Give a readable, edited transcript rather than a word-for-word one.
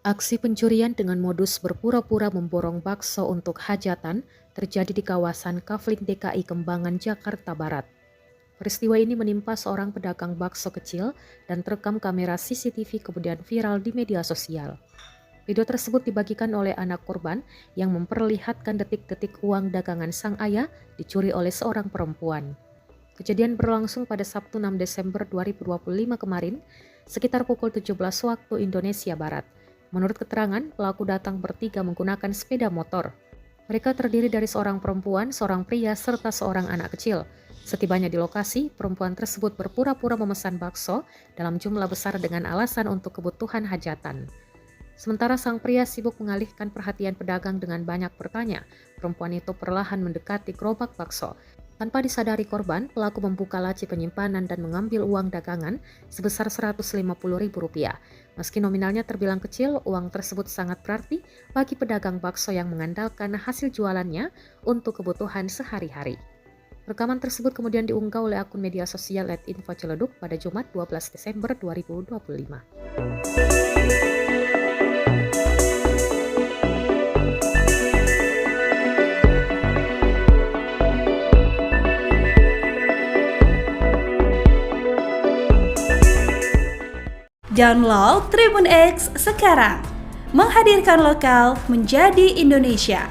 Aksi pencurian dengan modus berpura-pura memborong bakso untuk hajatan terjadi di kawasan Kafling DKI Kembangan, Jakarta Barat. Peristiwa ini menimpa seorang pedagang bakso kecil dan terekam kamera CCTV kemudian viral di media sosial. Video tersebut dibagikan oleh anak korban yang memperlihatkan detik-detik uang dagangan sang ayah dicuri oleh seorang perempuan. Kejadian berlangsung pada Sabtu 6 Desember 2025 kemarin, sekitar pukul 17 waktu Indonesia Barat. Menurut keterangan, pelaku datang bertiga menggunakan sepeda motor. Mereka terdiri dari seorang perempuan, seorang pria, serta seorang anak kecil. Setibanya di lokasi, perempuan tersebut berpura-pura memesan bakso dalam jumlah besar dengan alasan untuk kebutuhan hajatan. Sementara sang pria sibuk mengalihkan perhatian pedagang dengan banyak bertanya, perempuan itu perlahan mendekati gerobak bakso. Tanpa disadari korban, pelaku membuka laci penyimpanan dan mengambil uang dagangan sebesar Rp150.000. Meski nominalnya terbilang kecil, uang tersebut sangat berarti bagi pedagang bakso yang mengandalkan hasil jualannya untuk kebutuhan sehari-hari. Rekaman tersebut kemudian diunggah oleh akun media sosial @infoceleduk pada Jumat 12 Desember 2025. Download Tribun X sekarang, menghadirkan lokal menjadi Indonesia.